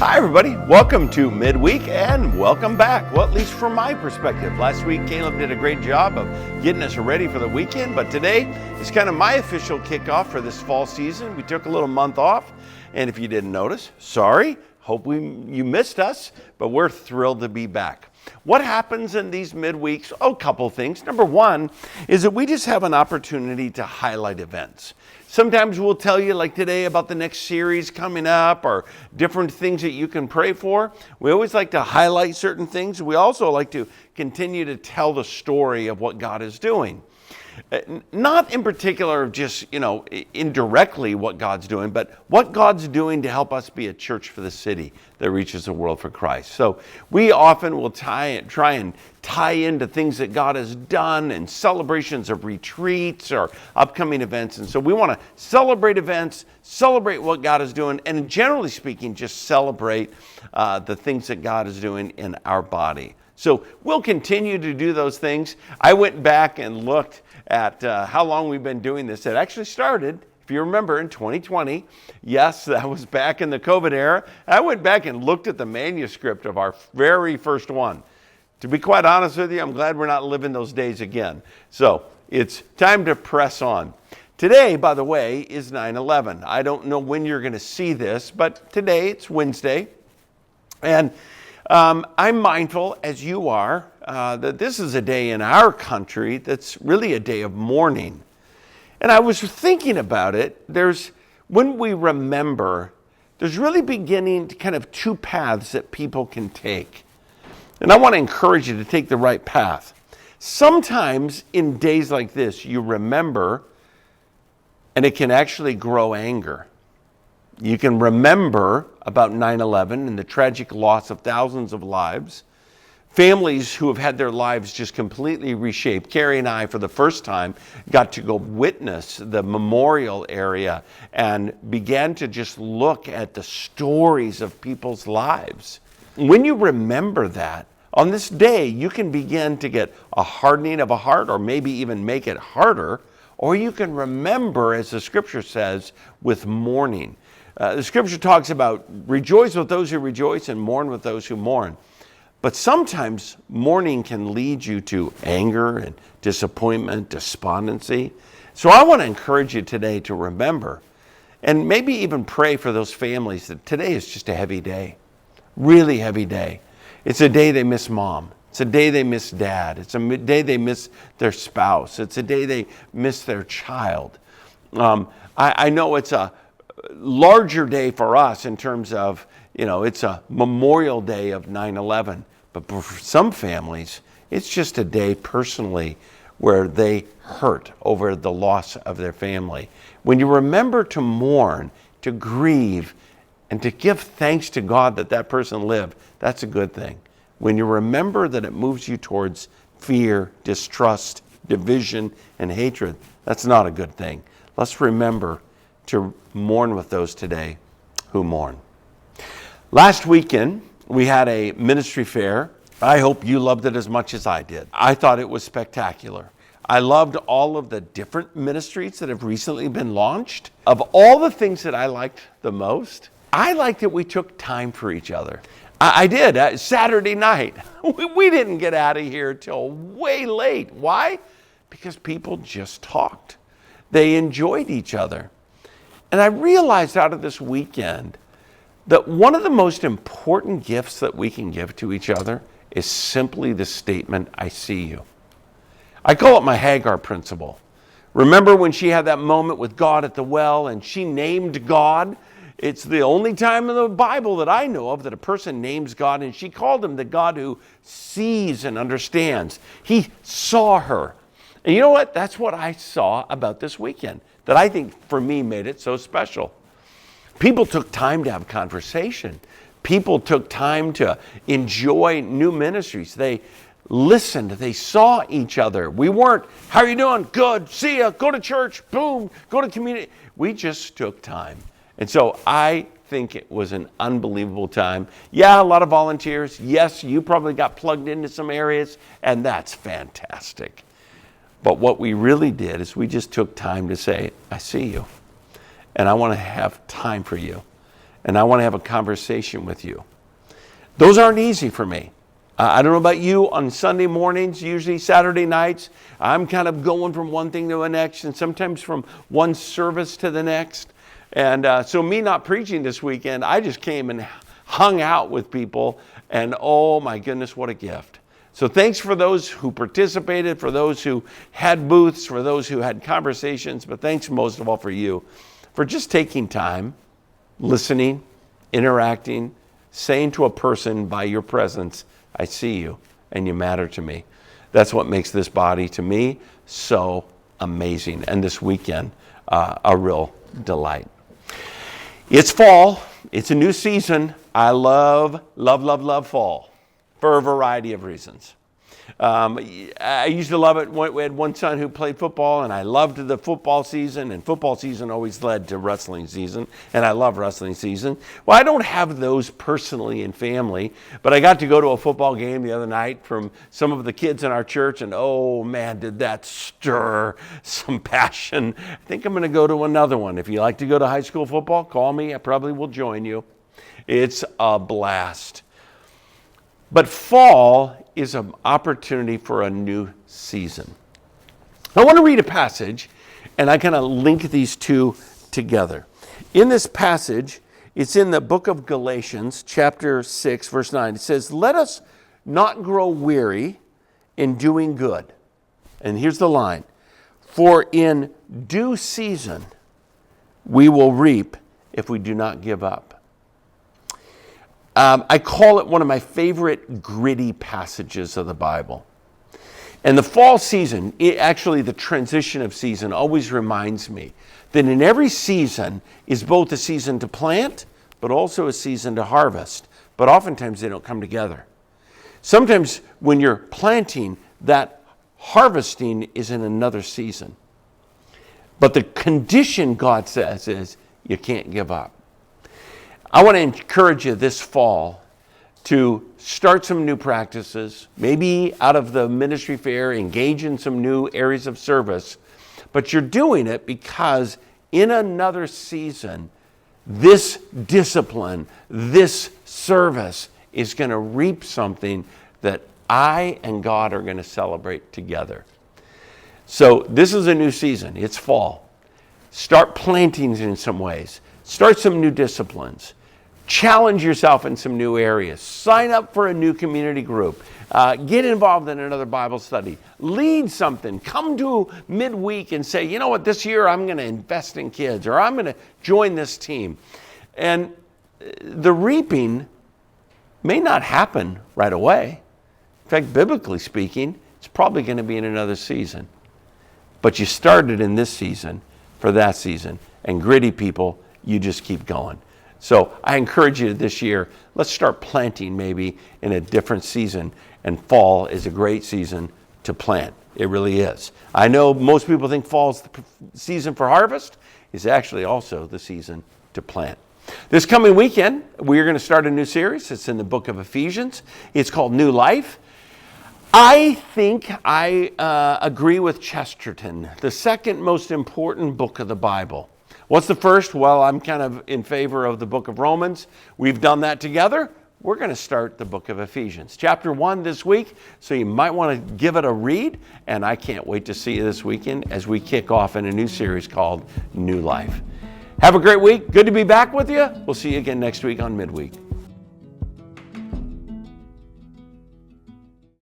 Hi everybody, welcome to Midweek and welcome back. Well, at least from my perspective. Last week Caleb did a great job of getting us ready for the weekend, but today is kind of my official kickoff for this fall season. We took a little month off, and if you didn't notice, sorry, hope you missed us, but we're thrilled to be back. What happens in these midweeks? A couple things. Number one is that we just have an opportunity to highlight events. Sometimes we'll tell you, like today, about the next series coming up or different things that you can pray for. We always like to highlight certain things. We also like to continue to tell the story of what God is doing. Not in particular just, indirectly what God's doing, but what God's doing to help us be a church for the city that reaches the world for Christ. So we often will try and tie into things that God has done and celebrations of retreats or upcoming events. And so we want to celebrate events, celebrate what God is doing, and generally speaking, just celebrate the things that God is doing in our body. So we'll continue to do those things. I went back and looked at how long we've been doing this. It actually started, if you remember, in 2020. Yes, that was back in the COVID era. I went back and looked at the manuscript of our very first one. To be quite honest with you, I'm glad we're not living those days again. So it's time to press on. Today, by the way, is 9/11. I don't know when you're going to see this, but today it's Wednesday. And I'm mindful, as you are, that this is a day in our country that's really a day of mourning. And I was thinking about it. When we remember, there's really beginning to kind of two paths that people can take. And I want to encourage you to take the right path. Sometimes in days like this, you remember, and it can actually grow anger. You can remember about 9/11 and the tragic loss of thousands of lives. Families who have had their lives just completely reshaped. Carrie and I, for the first time, got to go witness the memorial area and began to just look at the stories of people's lives. When you remember that, on this day, you can begin to get a hardening of a heart or maybe even make it harder, or you can remember, as the scripture says, with mourning. The scripture talks about rejoice with those who rejoice and mourn with those who mourn. But sometimes mourning can lead you to anger and disappointment, despondency. So I want to encourage you today to remember and maybe even pray for those families that today is just a heavy day, really heavy day. It's a day they miss mom. It's a day they miss dad. It's a day they miss their spouse. It's a day they miss their child. I know it's a larger day for us in terms of, it's a memorial day of 9/11. But for some families, it's just a day personally where they hurt over the loss of their family. When you remember to mourn, to grieve, and to give thanks to God that that person lived, that's a good thing. When you remember that it moves you towards fear, distrust, division, and hatred, that's not a good thing. Let's remember to mourn with those today who mourn. Last weekend, we had a ministry fair. I hope you loved it as much as I did. I thought it was spectacular. I loved all of the different ministries that have recently been launched. Of all the things that I liked the most, I liked that we took time for each other. I did. Saturday night, we didn't get out of here till way late. Why? Because people just talked. They enjoyed each other. And I realized out of this weekend that one of the most important gifts that we can give to each other is simply the statement, I see you. I call it my Hagar principle. Remember when she had that moment with God at the well and she named God? It's the only time in the Bible that I know of that a person names God, and she called him the God who sees and understands. He saw her. And you know what? That's what I saw about this weekend that I think for me made it so special. People took time to have conversation. People took time to enjoy new ministries. They listened. They saw each other. We weren't, how are you doing? Good. See ya. Go to church. Boom. Go to community. We just took time. And so I think it was an unbelievable time. Yeah, a lot of volunteers. Yes, you probably got plugged into some areas, and that's fantastic. But what we really did is we just took time to say, I see you, and I want to have time for you. and I want to have a conversation with you. Those aren't easy for me. I don't know about you. On Sunday mornings, usually Saturday nights, I'm kind of going from one thing to the next, and sometimes from one service to the next. And so me not preaching this weekend, I just came and hung out with people, and oh my goodness, what a gift. So thanks for those who participated, for those who had booths, for those who had conversations, but thanks most of all for you, for just taking time, listening, interacting, saying to a person by your presence, I see you and you matter to me. That's what makes this body, to me, so amazing. And this weekend, a real delight. It's fall. It's a new season. I love fall for a variety of reasons. I used to love it. We had one son who played football, and I loved the football season, and football season always led to wrestling season, and I love wrestling season. Well, I don't have those personally in family, but I got to go to a football game the other night from some of the kids in our church, and oh man, did that stir some passion. I think I'm going to go to another one. If you like to go to high school football, call me. I probably will join you. It's a blast. But fall is an opportunity for a new season. I want to read a passage, and I kind of link these two together. In this passage, it's in the book of Galatians, chapter 6, verse 9. It says, let us not grow weary in doing good. And here's the line. For in due season we will reap if we do not give up. I call it one of my favorite gritty passages of the Bible. And the fall season, actually the transition of season, always reminds me that in every season is both a season to plant, but also a season to harvest. But oftentimes they don't come together. Sometimes when you're planting, that harvesting is in another season. But the condition, God says, is you can't give up. I want to encourage you this fall to start some new practices, maybe out of the ministry fair, engage in some new areas of service, but you're doing it because in another season, this discipline, this service is going to reap something that I and God are going to celebrate together. So this is a new season. It's fall. Start planting in some ways. Start some new disciplines. Challenge yourself in some new areas. Sign up for a new community group. Get involved in another Bible study. Lead something. Come to midweek and say, you know what, this year I'm going to invest in kids, or I'm going to join this team. And the reaping may not happen right away. In fact, biblically speaking, it's probably going to be in another season. But you started in this season for that season. And gritty people, you just keep going. So I encourage you this year, let's start planting maybe in a different season. And fall is a great season to plant. It really is. I know most people think fall's the season for harvest. It's actually also the season to plant. This coming weekend, we're going to start a new series. It's in the book of Ephesians. It's called New Life. I think I agree with Chesterton, the second most important book of the Bible. What's the first? Well, I'm kind of in favor of the book of Romans. We've done that together. We're going to start the book of Ephesians. Chapter 1 this week, so you might want to give it a read. And I can't wait to see you this weekend as we kick off in a new series called New Life. Have a great week. Good to be back with you. We'll see you again next week on Midweek.